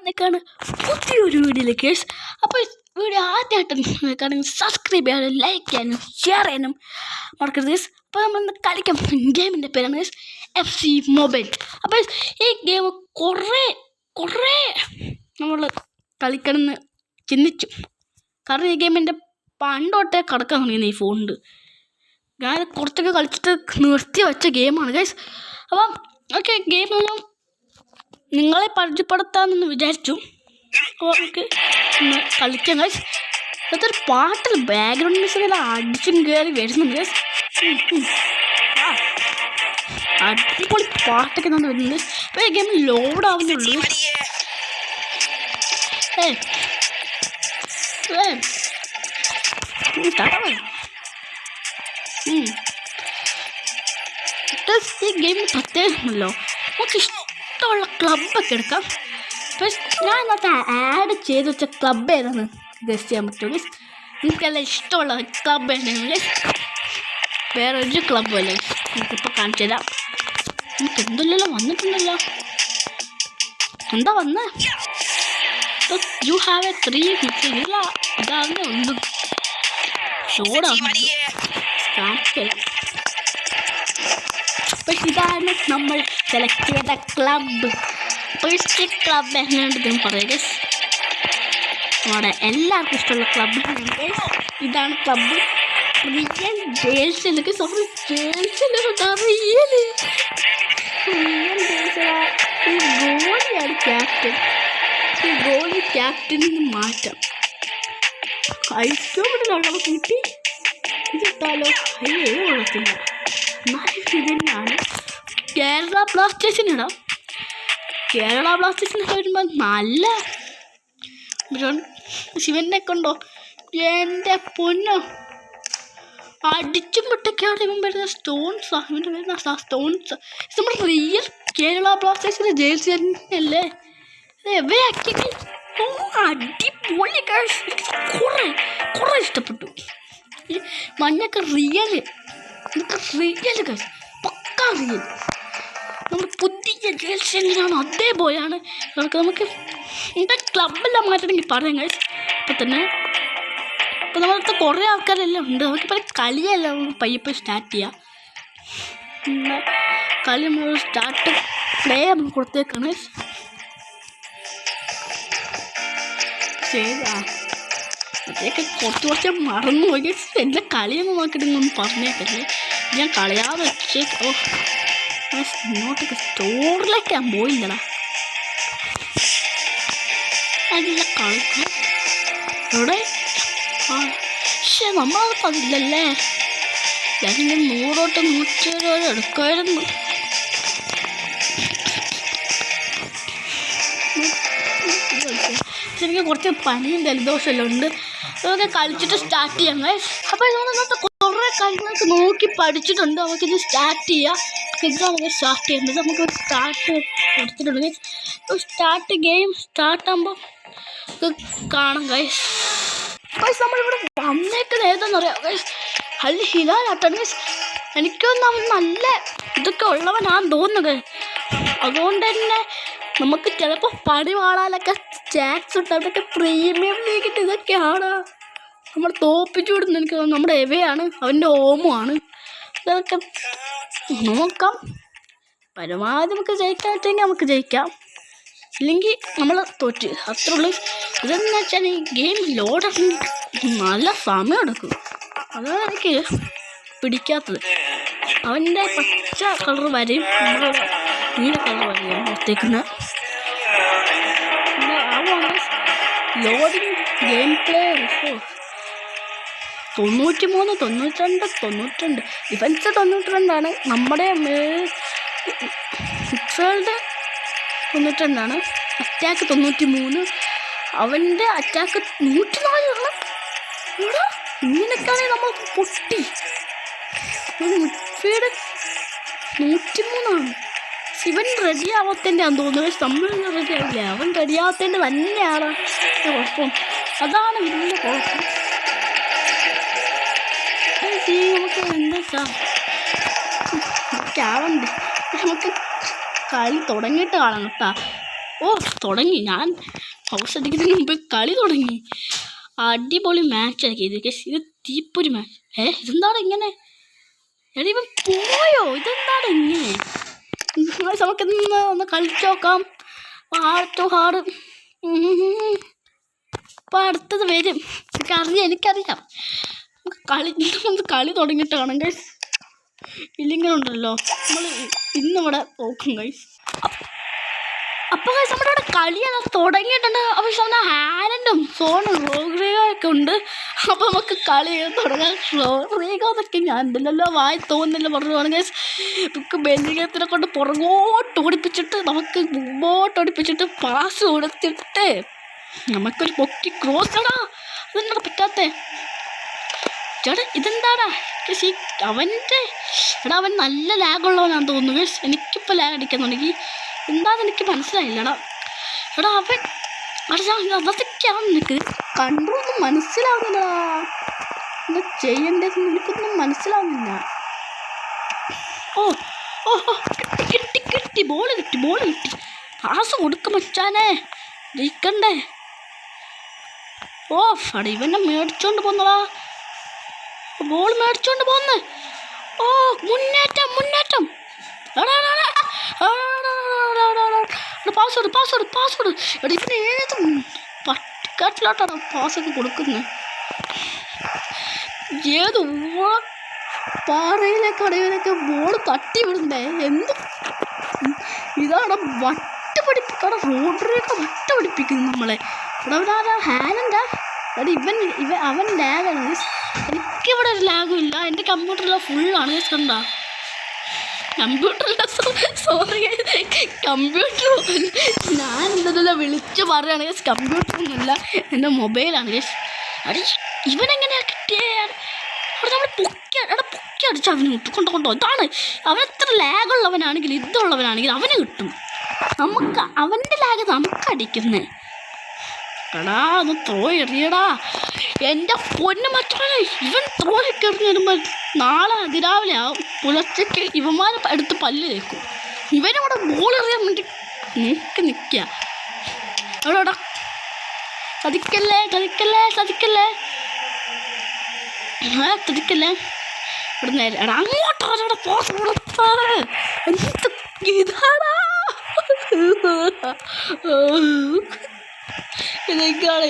വന്നേക്കാണ് പുതിയൊരു വീഡിയോയിലേക്ക്. അപ്പോൾ വീഡിയോ ആദ്യമായിട്ട് സബ്സ്ക്രൈബ് ചെയ്യാനും ലൈക്ക് ചെയ്യാനും ഷെയർ ചെയ്യാനും മറക്കരുത്. അപ്പോൾ നമ്മൾ കളിക്കാം ഗെയിമിൻ്റെ പേരാണ് FC മൊബൈൽ. അപ്പോൾ ഈ ഗെയിം കുറേ നമ്മൾ കളിക്കണമെന്ന് ചിന്തിച്ചു. കാരണം ഈ ഗെയിമിൻ്റെ പണ്ടോട്ടേ കിടക്കാൻ തുടങ്ങിയത് ഈ ഫോണിൽ. ഞാൻ കുറച്ചൊക്കെ കളിച്ചിട്ട് നിർത്തി വെച്ച ഗെയിമാണ് ഗൈസ്. അപ്പം ഓക്കെ, ഗെയിമൊന്നും നിങ്ങളെ പരിചയപ്പെടുത്താമെന്ന് വിചാരിച്ചു. അപ്പോൾ നമുക്ക് ഒന്ന് കളിക്കാം ഗൈസ്. അതൊരു പാട്ടിൽ ബാക്ക്ഗ്രൗണ്ട് മ്യൂസിക് അടിച്ചും കയറി വരുന്നുണ്ട് ഗൈസ്. അടിപൊളി പാട്ടൊക്കെ നമ്മൾ വരുന്നുണ്ട്. അപ്പോൾ ഈ ഗെയിം ലോഡ് ആവുന്നുള്ളൂ. ഈ ഗെയിമിന് പ്രത്യേകമല്ലോ, നമുക്ക് ഇഷ്ടമുള്ള ക്ലബ്ബൊക്കെ എടുക്കാം. അപ്പോൾ ഞാൻ ഇന്നത്തെ ആഡ് ചെയ്ത് വെച്ച ക്ലബ്ബ് ഏതാണ് ഗസ്റ്റ് ചെയ്യാൻ പറ്റുമോ? എനിക്കെല്ലാം ഇഷ്ടമുള്ള ക്ലബ്ബ് ഏതാണെങ്കിൽ വേറെ ഒരു ക്ലബ്ബ് അല്ലേ നമുക്കിപ്പോൾ കാണിച്ചു തരാം. നമുക്ക് എന്തെല്ലാം വന്നിട്ടുണ്ടല്ലോ. എന്താ വന്നേ? യു ഹാവ് എ 3 ഇല്ല, ഇതാണ് ഒന്നും ഷോടാണ് സ്റ്റാർട്ട്. അപ്പോൾ ഇതാണ് നമ്മൾ സെലക്ട് ചെയ്ത ക്ലബ്ബ്. ഫസ്റ്റ് ക്ലബ്ബ് എങ്ങനെയുണ്ടെന്ന് പറയുക. നമ്മുടെ എല്ലാവർക്കും ഇഷ്ടമുള്ള ക്ലബ്ബ് ഇതാണ് ക്ലബ്ബ്. റിയൽ ജേഴ്സിലൊക്കെ ഗോളിയാണ് ക്യാപ്റ്റൻ. ഈ ഗോളി ക്യാപ്റ്റനിന് മാറ്റാം. ഐസ്ക്യൂബിലുള്ള കൂട്ടി ഇതിട്ടാലോ അയ്യേ കൊള്ളത്തില്ല. തന്നെയാണ് കേരള ബ്ലാസ്റ്റേഴ്സിനിടാം. കേരള ബ്ലാസ്റ്റേഴ്സിന് വരുമ്പോൾ നല്ല ശിവനെ കൊണ്ടോ എൻ്റെ പൊന്നോ അടിച്ചും പൊട്ടൊക്കെയാണ് ഇവൻ വരുന്ന സ്റ്റോൺസാ. ഇവൻ്റെ വരുന്ന സ്റ്റോൺസ് നമ്മുടെ റിയൽ കേരള ബ്ലാസ്റ്റേഴ്സിൻ്റെ ജേഴ്സി തന്നെയല്ലേ. എവയാക്കി അടിപൊളി. കുറേ ഇഷ്ടപ്പെട്ടു. ഈ മഞ്ഞൊക്കെ റിയൽ പക്കാ റിയൽ. നമ്മൾ പുതിയ ജേഴ്സി എങ്ങനെയാണ് അതേപോലെയാണ് നമുക്ക് എൻ്റെ ക്ലബ്ബെല്ലാം മാറ്റണമെങ്കിൽ പറയാം ഗൈസ്. ഇപ്പം തന്നെ ഇപ്പം നമ്മളടുത്ത് കുറേ ആൾക്കാരെല്ലാം ഉണ്ട്. നമുക്കിപ്പോൾ കളിയെല്ലാം നമുക്ക് പയ്യപ്പോൾ സ്റ്റാർട്ട് ചെയ്യാം. കളി നമ്മൾ സ്റ്റാർട്ട് പ്ലേ നമ്മൾ കൊടുത്തേക്കാണ്. അതൊക്കെ കുറച്ച് മറന്നു പോയി. എൻ്റെ കളിയൊന്നും നോക്കിയിട്ട് ഇങ്ങൊന്നും പറഞ്ഞേക്കല്ലേ. ഞാൻ കളയാതെ വെച്ചേക്ക്. ഇങ്ങോട്ടൊക്കെ സ്റ്റോറിലേക്ക് ഞാൻ പോയില്ലടാ. നല്ല കളിക്കാം ഇവിടെ. പക്ഷേ നമ്മളത് പതില്ലല്ലേ. ഞാനിങ്ങനെ 100 തൊട്ട് 120 വരെ എടുക്കുമായിരുന്നു. എനിക്ക് കുറച്ച് പനിയും ജലദോഷമെല്ലാം ഉണ്ട്. അതൊക്കെ കളിച്ചിട്ട് സ്റ്റാർട്ട് ചെയ്യാം ഗൈസ്. അപ്പോൾ നമ്മൾ ഇന്നത്തെ കുറേ കാര്യങ്ങളൊക്കെ നോക്കി പഠിച്ചിട്ടുണ്ട്. നമുക്കിത് സ്റ്റാർട്ട് ചെയ്യാം. ഇതാണ് സ്റ്റാർട്ട് ചെയ്യുന്നത്. നമുക്ക് സ്റ്റാർട്ട് കൊടുത്തിട്ടുണ്ട് ഗൈസ്. സ്റ്റാർട്ട് ഗെയിം സ്റ്റാർട്ടാകുമ്പോൾ കാണാം ഗൈസ്. ഗൈസ് നമ്മളിവിടെ വന്നേക്കുന്നത് ഏതാണെന്ന് അറിയാം ഗൈസ്. അൽ ഹിലാലാട്ടാണ് ഗൈസ്. എനിക്കൊന്നും അവൻ നല്ല ഇതൊക്കെ ഉള്ളവനാണെന്ന് തോന്നുന്നത്. അതുകൊണ്ട് തന്നെ നമുക്ക് ചിലപ്പോൾ പണി വാളാനൊക്കെ ചാൻസ് ഉണ്ട്. അതൊക്കെ പ്രീമിയം ലീഗിൻ്റെ ഇതൊക്കെയാണ് നമ്മൾ തോപ്പിച്ചു വിടുന്നത്. എനിക്ക് തോന്നുന്നു നമ്മുടെ എവയാണ് അവൻ്റെ ഓമുമാണ്. ഇതൊക്കെ നോക്കാം. പരമാവധി നമുക്ക് ജയിക്കാൻ പറ്റുമെങ്കിൽ നമുക്ക് ജയിക്കാം, ഇല്ലെങ്കിൽ നമ്മൾ തോറ്റ്. അത്രേ ഉള്ളൂ. ഇതെന്ന് വെച്ചാൽ ഈ ഗെയിം ലോഡാക്കി നല്ല സമയം എടുക്കും. അതാണ് എനിക്ക് പിടിക്കാത്തത്. അവൻ്റെ പച്ച കളർ വരെയും നമ്മുടെ നീല കളർ വരെയും നിർത്തേക്കുന്നത്. Loading game play 93, 92, 92. ഡിഫൻസ് 92 നമ്മുടെ മിഡ്ഫീൽഡ് 92. അറ്റാക്ക് 93. അവൻ്റെ അറ്റാക്ക് 104. ഇവിടെ ഇങ്ങനെയൊക്കെയാണെങ്കിൽ നമ്മൾ പൊട്ടി. മിഡ്ഫീൽഡ് 103. ഇവൻ റെഡി ആവാത്തതിൻ്റെയാണെന്ന് തോന്നുന്നു. നമ്മൾ റെഡി ആവില്ല, അവൻ റെഡി ആവാത്തതിൻ്റെ തന്നെയാണ് കുഴപ്പം. അതാണ് വലിയ കുഴപ്പം. നമുക്ക് എന്താ വെച്ചാൽ ആവണ്ടേ. നമുക്ക് കളി തുടങ്ങിയിട്ട് കാണാം കേട്ടോ. ഓ തുടങ്ങി. ഞാൻ ഹൗസ് അടിക്കുന്നതിന് മുമ്പ് കളി തുടങ്ങി. അടിപൊളി മാച്ചാക്കി ഇത്. ഇത് തീപ്പൊരി മാച്ച്. ഇതെന്താണ് ഇങ്ങനെ? എടാ ഇവൻ പോയോ? ഇതെന്താണ് ഇങ്ങനെ? നമുക്കിന്ന് ഒന്ന് കളിച്ചു നോക്കാം. ഹാർഡ് അപ്പോൾ അടുത്തത് വരും. എനിക്കറിയാം. നമുക്ക് കളി തുടങ്ങിയിട്ട് കാണാം ഗൈസ്. ഇല്ലെങ്കിലുണ്ടല്ലോ നമ്മൾ ഇന്നിവിടെ നോക്കും ഗൈസ്. അപ്പോൾ ഗൈസ് നമ്മുടെ ഇവിടെ കളിയെല്ലാം തുടങ്ങിയിട്ടുണ്ട്. അപ്പോൾ നമ്മുടെ ഹാലൻഡും സോണും റോഡ്രിഗോയൊക്കെ ഉണ്ട്. അപ്പോൾ നമുക്ക് കളി തുടങ്ങാൻ. റോഡ്രിഗോ എന്നൊക്കെ ഞാൻ എന്തില്ലല്ലോ വായി തോന്നുന്നില്ല പറഞ്ഞു ഗൈസ്. നമുക്ക് ബെല്ലിംഗത്തിനെ കൊണ്ട് പുറകോട്ട് ഓടിപ്പിച്ചിട്ട് നമുക്ക് മുമ്പോട്ട് ഓടിപ്പിച്ചിട്ട് പാസ് കൊടുത്തിട്ട് നമുക്കൊരു പൊക്കി ക്രോസ്. എടാ അതെന്താ പറ്റാത്തേ? ചേട്ടാ ഇതെന്താടാ അവൻ്റെ? എടാ അവൻ നല്ല ലാഗുള്ളവനാണെന്ന് തോന്നുന്നു ഗൈസ്. എനിക്കിപ്പോൾ ലാഗ് അടിക്കുന്നുണ്ടെങ്കിൽ എന്താണെന്ന് എനിക്ക് മനസ്സിലായില്ലടാ. എടാ അവൻ അതൊക്കെയാണ് നിനക്ക് കണ്ടൊന്നും മനസ്സിലാവുന്നില്ലടാ. എന്താ ചെയ്യേണ്ടതെന്ന് എനിക്കൊന്നും മനസ്സിലാവുന്നില്ല. ഓ ഓ കിട്ടി ബോൾ കിട്ടി. പാസ് കൊടുക്കും മച്ചാനെ, ജയിക്കണ്ടേ. ഓ അട ഇവനെ മേടിച്ചോണ്ട് പോന്നടാ. ബോൾ മേടിച്ചോണ്ട് പോന്ന്. ഓ മുന്നേറ്റം. പാസ്വേഡ്. എടാ ഇവന് ഏത് പട്ടിക്കാട്ടിലോട്ടാണ് പാസ്സൊക്കെ കൊടുക്കുന്നത്? ഏത് പാറയിലേക്കാണ് ഇവനൊക്കെ ബോൾ തട്ടി വിടുന്നേ? എന്ത് ഇതാണ് വട്ട് പഠിപ്പിക്കണം. റോഡ്രിഗോ വട്ട് പഠിപ്പിക്കുന്നു നമ്മളെ. ഇവിടെ ഹാലൻഡാ? എടാ അവൻ ലാഗാണ്. എനിക്കിവിടെ ഒരു ലാഗും ഇല്ല. എൻ്റെ കമ്പ്യൂട്ടറിലെ ഫുള്ളാണ്. കണ്ടാ കമ്പ്യൂട്ടറിലെ സോറി കമ്പ്യൂട്ടർ ഞാൻ എന്തെല്ലാം വിളിച്ച് പറയുകയാണെങ്കിൽ കമ്പ്യൂട്ടറൊന്നുമില്ല, എൻ്റെ മൊബൈലാണ് ഗൈസ്. അടി ഇവനെങ്ങനെയാ കിട്ടിയേ? അവിടെ നമ്മൾ പൊക്കി അടിച്ച് അവന് കിട്ടും. കൊണ്ടോ ഇതാണ് അവൻ. എത്ര ലാഗുള്ളവനാണെങ്കിൽ ഇതുള്ളവനാണെങ്കിൽ അവന് കിട്ടും. നമുക്ക് അവൻ്റെ ലാഗ് നമുക്ക് അടിക്കുന്നേ. എടാ ഒന്ന് ത്രോ എറിയടാ. എൻ്റെ പൊന്നു മച്ചാനെ, ഇവൻ ത്രോ ഒക്കെ എറിഞ്ഞ് വരുമ്പോൾ നാളെ അതിരാവിലെ ആവും. പുലർച്ചയ്ക്ക് ഇവന്മാരെ എടുത്ത് പല്ല് തേക്കും. ഇവനവിടെ ബോൾ എറിയാൻ വേണ്ടി നിൽക്കുക. എവിടെടാ? ചതിക്കല്ലേ. ഇവിടെ നേരെ എടാ അങ്ങോട്ടാ പോസ് കൊടുത്താറ്. എന്ത് ഇതാടാ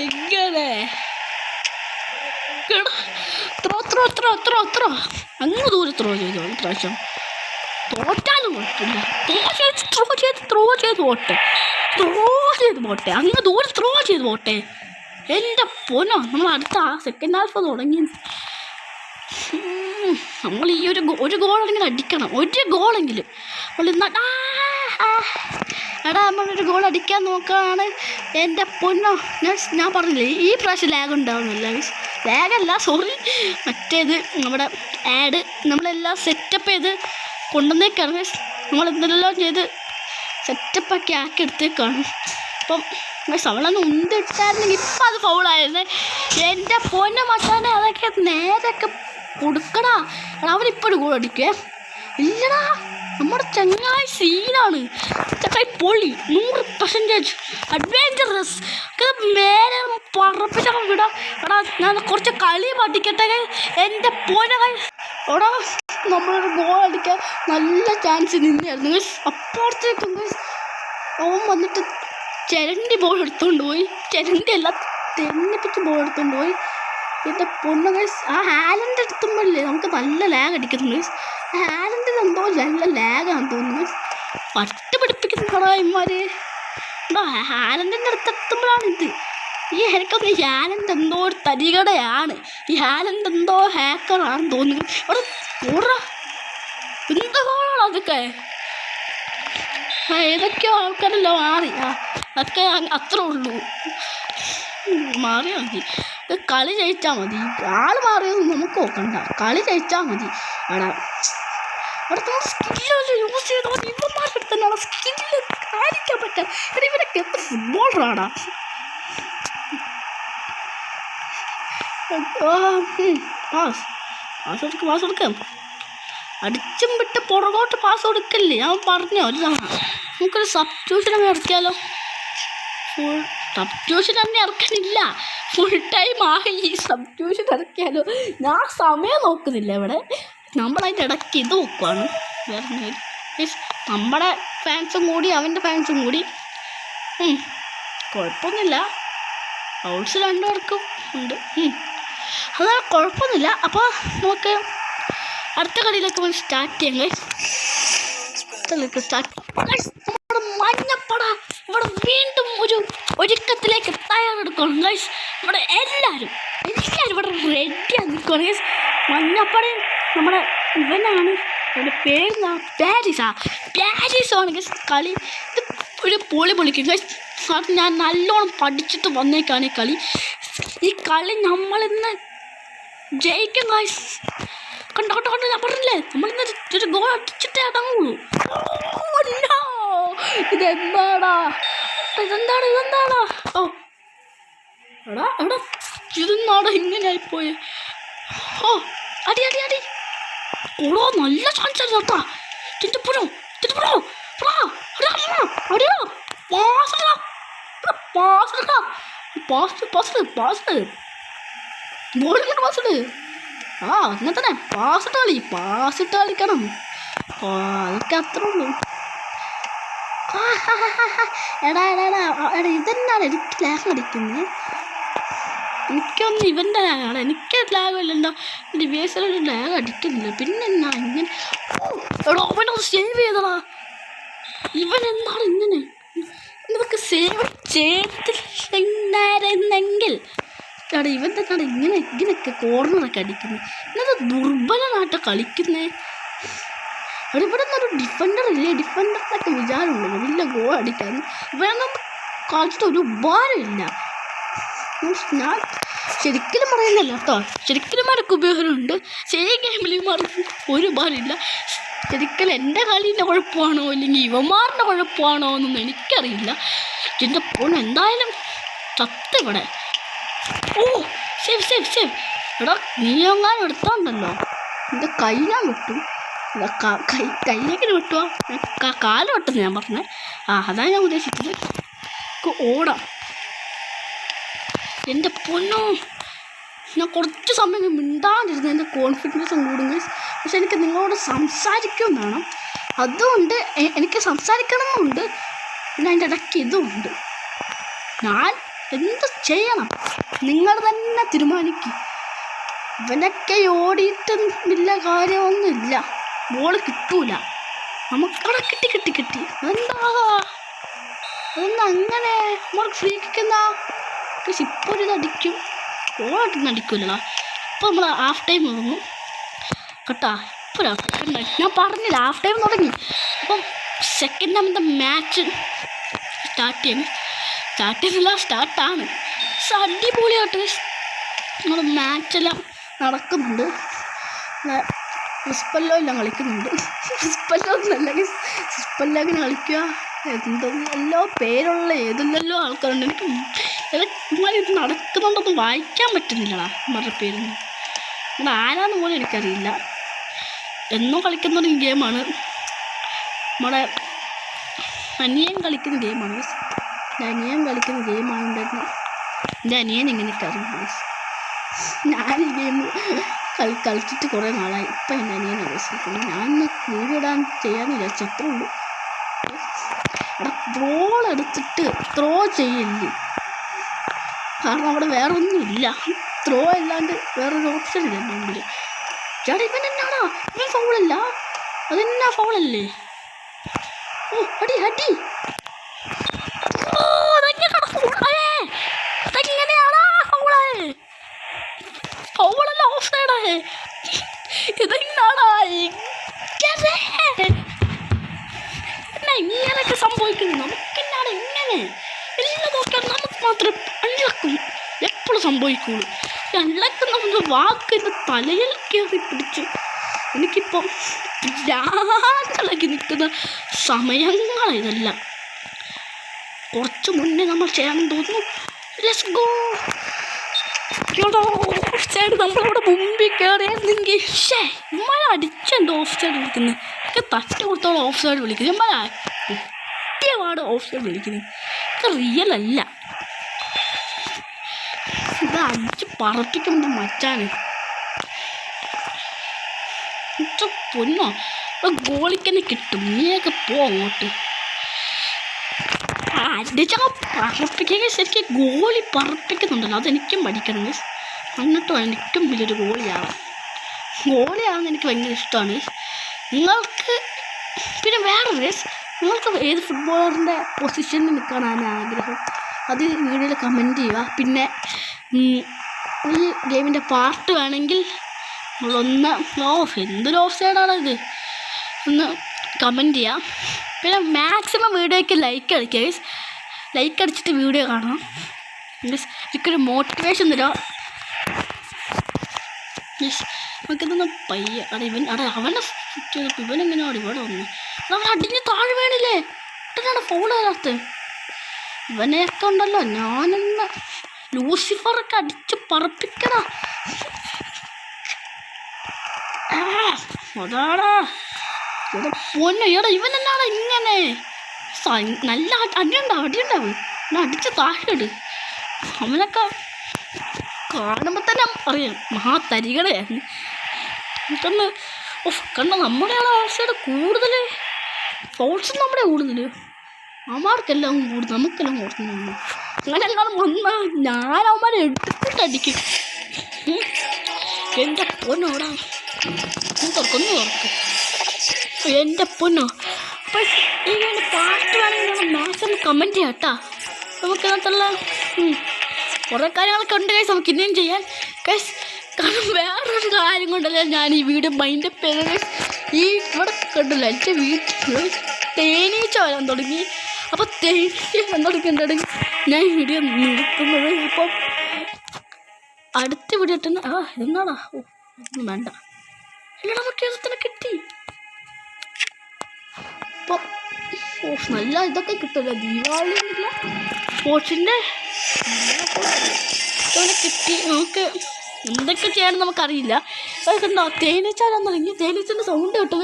ഇങ്ങനെ ത്രോ അങ്ങ് ദൂരെ ത്രോ ചെയ്തോ. പ്രാവശ്യം തോറ്റാലും കുഴപ്പമില്ല. ത്രോ ചെയ്ത് പോട്ടെ. അങ്ങ് ദൂരെ ത്രോ ചെയ്ത് പോട്ടെ. എൻ്റെ പൊന്നോ, നമ്മൾ അടുത്ത സെക്കൻഡ് ഹാഫ് തുടങ്ങി. നമ്മൾ ഈ ഒരു ഗോളെങ്കിലും അടിക്കണം. ഒരു ഗോളെങ്കിലും നമ്മൾ എടാ നമ്മളൊരു ഗോൾ അടിക്കാൻ നോക്കുകയാണ്. എൻ്റെ പൊന്നോ, ഞാൻ പറഞ്ഞില്ലേ ഈ പ്രാവശ്യം ലാഗ് ഉണ്ടാവുന്നില്ല. ലാഗല്ല സോറി, മറ്റേത് നമ്മുടെ ആഡ് നമ്മളെല്ലാം സെറ്റപ്പ് ചെയ്ത് കൊണ്ടുവന്നേക്കാണ്. നമ്മളെന്തെല്ലാം ചെയ്ത് സെറ്റപ്പൊക്കെ ആക്കി എടുത്തേക്കാണ്. അപ്പം അവളൊന്ന് ഉന്തിട്ടായിരുന്നെങ്കിൽ ഇപ്പം അത് ഫൗളായിരുന്നു. എൻ്റെ പൊന്ന മച്ചാനെ അതൊക്കെ നേരൊക്കെ കൊടുക്കടാ. അവനിപ്പോഴും ഗോൾ അടിക്കേ ഇല്ലടാ. നമ്മുടെ ചങ്ങായി സീനാണ്. ചങ്ങായി പൊളി 100% അഡ്വെഞ്ചറസ്. മേലെ പറപ്പിച്ചൊക്കെ വിടാം. എടാ ഞാൻ കുറച്ച് കളി പഠിക്കട്ടെ. എൻ്റെ പൊന്നകൈ എടാ നമ്മളൊരു ഗോൾ അടിക്കാൻ നല്ല ചാൻസ് നിന്നായിരുന്നു. അപ്പുറത്തേക്കും അവൻ വന്നിട്ട് ചിരണ്ടി ബോൾ എടുത്തുകൊണ്ട് പോയി. ചിരണ്ടിയല്ല തെന്നിപ്പിച്ച് ബോൾ എടുത്തുകൊണ്ട് പോയി. എൻ്റെ പൊന്നു ഗൈസ്, ആ ഹാലൻഡ് എടുത്തുമ്പോഴല്ലേ നമുക്ക് നല്ല ലാഗ് അടിക്കുന്നുണ്ട് ഗൈസ്. ഹാലൻഡിന് എന്തോ നല്ല ലാഗാണെന്ന് തോന്നുന്നു ഗൈസ്. പട്ട് പിടിപ്പിക്കുന്നതാ ഇമാർ. എന്തോ ഹാലൻഡിൻ്റെ അടുത്തെത്തുമ്പോഴാണ് ഇത്. എനിക്കൊന്ന് ഈ ഹാലൻഡ് എന്തോ ഒരു തരികടയാണ്. ഈ ഹാലൻഡ് എന്തോ ഹാക്കറാണെന്ന് തോന്നുന്നു. അവിടെ ഓടാ എന്തോ അതൊക്കെ ഏതൊക്കെയോ ആൾക്കാരല്ലോ മാറി. അതൊക്കെ അത്രേ ഉള്ളൂ. മാറിയാൽ മതി. കളി ജയിച്ചാൽ മതി. ആൾ മാറിയൊന്നും നമുക്ക് നോക്കണ്ട. കളി ജയിച്ചാൽ മതി. എടാ അവിടെ സ്കില്ല് യൂസ് ചെയ്താൽ മതി. ഇവന്മാരുടെ അടുത്ത് തന്നെയാണ് സ്കില്ല് കാണിക്കാൻ പറ്റുക. എടാ ഇവരൊക്കെ എത്ര ഫുട്ബോളറാടാ. പാസ് കൊടുക്കാം. അടിച്ചും വിട്ട് പുറകോട്ട് പാസ് കൊടുക്കല്ലേ. ഞാൻ പറഞ്ഞോ ഒരു തവണ നമുക്കൊരു സബ്സ്റ്റിറ്റ്യൂഷനൊക്കെ ഇറക്കിയാലോ. ഫുൾ സബ്സ്റ്റിറ്റ്യൂഷൻ തന്നെ ഇറക്കാനില്ല. ഫുൾ ടൈം ആയി സബ്സ്റ്റിറ്റ്യൂഷൻ ഇറക്കിയാലോ. ഞാൻ സമയം നോക്കുന്നില്ല ഇവിടെ. നമ്മളതിൻ്റെ ഇടയ്ക്ക് ഇത് നോക്കുവാണ്. വേറെ നമ്മുടെ ഫാൻസും കൂടി അവൻ്റെ ഫാൻസും കൂടി കുഴപ്പമൊന്നുമില്ല. ഔട്ട്സ് രണ്ടുപേർക്കും ഉണ്ട്. അതാണ് കുഴപ്പമൊന്നുമില്ല. അപ്പോൾ നമുക്ക് അടുത്ത കളിയിലേക്ക് പോയി സ്റ്റാർട്ട് ചെയ്യാം ഗൈസ്. നമ്മുടെ മഞ്ഞപ്പട ഇവിടെ വീണ്ടും ഒരു ഒരുക്കത്തിലേക്ക് തയ്യാറെടുക്കണം ഗൈസ്. ഇവിടെ എല്ലാവരും ഇവിടെ റെഡിയാണ് നിൽക്കണം ഗൈസ്. മഞ്ഞപ്പടയും നമ്മുടെ ഇവനാണ്, എൻ്റെ പേര് പാരീസാണ് ഗൈസ്. കളി ഇത് ഒരു പൊളിക്കും ഗൈസ്. അത് ഞാൻ നല്ലോണം പഠിച്ചിട്ട് വന്നേക്കാണ് ഈ കളി നമ്മളിന്ന് ജയിക്കും ഗൈസ്. കണ്ടോ ഞാൻ പറഞ്ഞില്ലേ, നമ്മളിന്ന് ഒരു ഗോൾ അടിച്ചിട്ടേ അടങ്ങുള്ളൂ. ഇതെന്താടാ ഓ എടാ ഇതെന്നാടാ ഇങ്ങനെ ആയിപ്പോയെ. ഓ അടി ഓടോ നല്ല ചാൻസ് ആയിരുന്നു കേട്ടാ. അങ്ങനെ തന്നെ പാസിട്ട് കളിക്കണം. അതൊക്കെ അത്രേ ഉള്ളൂ. എടാ ഇതെന്നാണ് എനിക്ക് ലാഗ് അടിക്കുന്നത്. എനിക്കൊന്നും ഇവൻ്റെ ലാഗാണ്. എനിക്ക് ലാഗില്ലല്ലോ. ഡിവൈസിലൊരു ലാഗ് അടിക്കുന്നില്ല. പിന്നെന്നാ ഇങ്ങനെ. എടാ അവനത് സേവ് ചെയ്തടാ. ഇവൻ എന്താണ് ഇങ്ങനെ? ഇതൊക്കെ സേവ് ചെയ്തിട്ടുണ്ടായിരുന്നെങ്കിൽ എടാ ഇവൻ്റെ നാട് ഇങ്ങനെയൊക്കെ കോർണറൊക്കെ അടിക്കുന്നത്. ഇന്നത് ദുർബലനായിട്ട് കളിക്കുന്നേ. എടാ ഇവിടെ നിന്നൊരു ഡിഫൻഡർ ഇല്ലേ? ഡിഫൻഡറിനൊക്കെ വിചാരമുള്ളൂ വലിയ ഗോൾ അടിക്കാൻ. ഇവനൊന്നും കളിച്ചിട്ട് ഒരു ഉപകാരമില്ല. ഞാൻ ശരിക്കും പറയുന്നില്ല കേട്ടോ. ശരിക്കും ഇവർക്ക് ഉപകാരമുണ്ട്. ശരി ഗെയിമിൽ ഇവർക്ക് ഒരു ഉപകാരമില്ല. ശരിക്കും എൻ്റെ കളീൻ്റെ കുഴപ്പമാണോ അല്ലെങ്കിൽ ഇവന്മാരുടെ കുഴപ്പമാണോ എന്നൊന്നും എനിക്കറിയില്ല. എൻ്റെ ഫോൺ എന്തായാലും ചത്ത് ഇവിടെ. ഓ സേവ് എടാ നീ എങ്ങാനും എടുത്തോണ്ടല്ലോ എൻ്റെ കൈ ഞാൻ വെട്ടും. കൈയെങ്ങനെ വെട്ടുക? കാല് വെട്ടുന്നു ഞാൻ പറഞ്ഞത്. അതാണ് ഞാൻ ഉദ്ദേശിച്ചത്. ഓടാം എൻ്റെ പൊന്നോ. ഞാൻ കുറച്ച് സമയം മിണ്ടാണ്ടിരുന്നു. എൻ്റെ കോൺഫിഡൻസും കൂടും. പക്ഷെ എനിക്ക് നിങ്ങളോട് സംസാരിക്കും വേണം. അതുകൊണ്ട് എനിക്ക് സംസാരിക്കണമെന്നുണ്ട്. പിന്നെ അതിൻ്റെ ഇടയ്ക്ക് ഇതുമുണ്ട്. ഞാൻ എന്ത് ചെയ്യണം നിങ്ങൾ തന്നെ തീരുമാനിക്കും. ഇവനൊക്കെ ഓടിയിട്ട് വലിയ കാര്യമൊന്നുമില്ല. ബോള് കിട്ടൂല. നമുക്കവിടെ കിട്ടി. അതെന്താ അങ്ങനെ നമ്മൾ ഫ്രീ കിക്കുന്ന ഇപ്പോൾ ഒരു അടിക്കും. ഗോളായിട്ടൊന്നും അടിക്കില്ലടാ. ഇപ്പോൾ നമ്മൾ ഹാഫ് ടൈം തുടങ്ങും കേട്ടാ. ഇപ്പോൾ ഞാൻ പറഞ്ഞില്ല ഹാഫ് ടൈം തുടങ്ങി. അപ്പം സെക്കൻഡ് ടൈമിൻ്റെ മാച്ച് സ്റ്റാർട്ടാണ്. അടിപൊളിയായിട്ട് നമ്മുടെ മാച്ചെല്ലാം നടക്കുന്നുണ്ട്. ക്രിസ്പല്ലോ എല്ലാം കളിക്കുന്നുണ്ട്. ക്രിസ്പല്ലോ എന്നല്ല ക്രിസ്പല്ലോങ്ങനെ കളിക്കുക. എന്തെല്ലോ പേരുള്ള ഏതെല്ലോ ആൾക്കാരുണ്ട്. എനിക്ക് ഇത് നടക്കുന്നുണ്ടൊന്നും വായിക്കാൻ പറ്റുന്നില്ലടാ ഇവരുടെ പേരൊന്നും. ഇവിടെ ആരാന്ന് പോലും എനിക്കറിയില്ല. എന്നോ കളിക്കുന്നൊരു ഗെയിമാണ്. നമ്മുടെ അനിയൻ കളിക്കുന്ന ഗെയിമാണ്. എൻ്റെ അനിയൻ ഇങ്ങനെയൊക്കെ അറിയുന്നത്. ഞാൻ ഈ ഗെയിം കളിച്ചിട്ട് കുറേ നാളായി. ഇപ്പം എൻ്റെ അനിയൻ ആവശ്യമില്ല. ഞാനൊന്ന് വീഡിയോ ഇടാൻ ചെയ്യാമെന്ന് വിചാരിച്ചത്രേ ഉള്ളൂ. അവിടെ ബോൾ എടുത്തിട്ട് ത്രോ ചെയ്യില്ലേ. കാരണം അവിടെ വേറെ ഒന്നുമില്ല. ത്രോ അല്ലാണ്ട് വേറൊരു ഓപ്ഷൻ ഇല്ല എൻ്റെ മുമ്പിൽ. ചേട്ടാ ഇവൻ എന്നാടാ ഇവൻ ഫൗളല്ല. അതെന്നാ ഫൗളല്ലേ? ഓ അടി ഫൗളല്ല ഓഫ് സൈഡാ. ഇതെന്നാടാ ഇങ്ങനെയൊക്കെ സംഭവിക്കുന്നത്? നമുക്കെന്നാണ് ഇങ്ങനെ എല്ലാം നോക്കിയാൽ നമുക്ക് മാത്രമേ അൺലക്കും എപ്പോഴും സംഭവിക്കുള്ളൂ. അൺലക്ക് നമ്മുടെ വാക്കിൻ്റെ തലയിൽ കയറി പിടിച്ചു. എനിക്കിപ്പം രാഗിളകി നിൽക്കുന്ന സമയങ്ങളിതെല്ലാം. കുറച്ച് മുന്നേ നമ്മൾ ചെയ്യാൻ തോന്നുന്നു. Let's go. ഓഫ് സൈഡ് നമ്മളിവിടെ മുമ്പിൽ കയറിയായിരുന്നെങ്കിൽ ഇമ്മ അടിച്ചെന്തോ ഓഫ് സൈഡ് വിളിക്കുന്നത്. എനിക്ക് തട്ടി കൊടുത്തോളം ഓഫ് സൈഡ് വിളിക്കുന്നത്. സത്യമാണ് ഓഫ് സൈഡ് വിളിക്കുന്നത്. ഇത് റിയൽ അല്ല. ഇത് അടിച്ച് പറപ്പിക്കുമ്പോൾ മച്ചാന് പൊന്നോ ഗോളിക്കന്നെ കിട്ടും. നീയൊക്കെ പോ അങ്ങോട്ട്. അടിച്ചങ്ങ് പറപ്പിക്കുക. ശരിക്കും ഗോളി പറപ്പിക്കുന്നുണ്ടല്ലോ, അതെനിക്കും പഠിക്കണം ഗൈസ്. എന്നിട്ടും എനിക്കും വലിയൊരു ഗോളിയാണെന്ന് എനിക്ക് ഭയങ്കര ഇഷ്ടമാണ്. നിങ്ങൾക്ക് പിന്നെ വേറെ ഗൈസ്, നിങ്ങൾക്ക് ഏത് ഫുട്ബോളറിൻ്റെ പൊസിഷനിൽ നിൽക്കാനാണ് ആഗ്രഹം? അത് വീഡിയോയിൽ കമൻറ്റ് ചെയ്യുക. പിന്നെ ഈ ഗെയിമിൻ്റെ പാർട്ട് വേണമെങ്കിൽ നമ്മളൊന്ന് എന്തൊരു ഓഫ് സൈഡാണ് ഇത് ഒന്ന് കമൻറ്റ് ചെയ്യാം. പിന്നെ മാക്സിമം വീഡിയോയ്ക്ക് ലൈക്ക് അടിക്കുക ഗൈസ്. ലൈക്ക് അടിച്ചിട്ട് വീഡിയോ കാണാം ഗൈസ്. എനിക്കൊരു മോട്ടിവേഷൻ തരാം ഗൈസ്. നമുക്കിതൊന്ന് പയ്യ അവനെ ഇവനെങ്ങനെയാണ് ഇവിടെ വന്നു? നമ്മൾ അടിഞ്ഞ് താഴെ വേണില്ലേ? ഇട്ടാണ് ഫോൺ വരാത്ത ഇവനെയൊക്കെ ഉണ്ടല്ലോ. ഞാനൊന്ന് ലൂസിഫറൊക്കെ അടിച്ച് പറപ്പിക്കണ. അതാടാ പൊന്നോ. ഇവനെന്നാടാ ഇങ്ങനെ? നല്ല അടിയുണ്ടാവും. അടിച്ച് താഴെയിട്. അവനൊക്കെ കാണുമ്പോൾ തന്നെ അറിയാം മഹാതരികളെയായിരുന്നു. എന്നിട്ടൊന്ന് കണ്ട നമ്മുടെയാണ് ഓഫ്സൈഡ് കൂടുതൽ. ഫോൾസും നമ്മുടെ കൂടുതൽ. അവന്മാർക്കെല്ലാം കൂടുതൽ, നമുക്കെല്ലാം കൊടുക്കുന്നു. അങ്ങനെ എല്ലാം വന്നാൽ ഞാൻ അവന്മാരെ എടുത്തിട്ടടിക്കും. എൻ്റെ പൊന്നോടാ തുറക്കൊന്നു തുറക്കും. എൻ്റെ പൊന്നോ. അപ്പോൾ ഇങ്ങനെ പാട്ട് വേണമെങ്കിൽ മാക്സിമം കമൻറ്റ് ചെയ്യാം കേട്ടോ. നമുക്കതിനകത്തുള്ള കുറേ കാര്യങ്ങളൊക്കെ ഉണ്ട് ഗൈസ്. നമുക്ക് ഇനിയും ചെയ്യാൻ ഗൈസ്. കാരണം വേറൊരു കാര്യം കൊണ്ടല്ല ഞാൻ ഈ വീഡിയോ മൈൻഡപ്പ് ചെയ്തത് ഗൈസ്. ഈ ഇവിടെ കണ്ടല്ലോ എൻ്റെ വീട്ടിൽ തേനീച്ച വരാൻ തുടങ്ങി. അപ്പോൾ തേനീച്ച വരാൻ തുടങ്ങി ഞാൻ വീഡിയോ നിർത്തുന്നത്. അപ്പം അടുത്ത വീഡിയോ ഇട്ടുന്ന എന്നാടാ ഒന്നും വേണ്ട. അല്ലടാ നമുക്ക് തന്നെ കിട്ടി. അപ്പോൾ നല്ല ഇതൊക്കെ കിട്ടുമല്ലോ ദീപാവലിന്നില്ല സ്പോർട്സിൻ്റെ കിട്ടി. നമുക്ക് എന്തൊക്കെ ചെയ്യണം നമുക്കറിയില്ല. അതൊക്കെ ഉണ്ടോ തേനീച്ച വരാൻ തുടങ്ങി. തേനീച്ചൻ്റെ സൗണ്ട് കേട്ടോ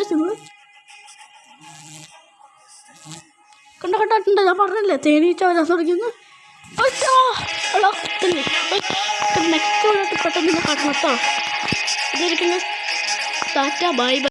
നിങ്ങൾ കണ്ടിട്ടുണ്ട്. ഞാൻ പറഞ്ഞില്ലേ തേനീച്ച വരാൻ തുടങ്ങിയെന്ന്. നെക്സ്റ്റ് പെട്ടെന്ന് കാണണം കേട്ടോ. ഇതായിരിക്കും ടാറ്റ ബൈ ബൈ.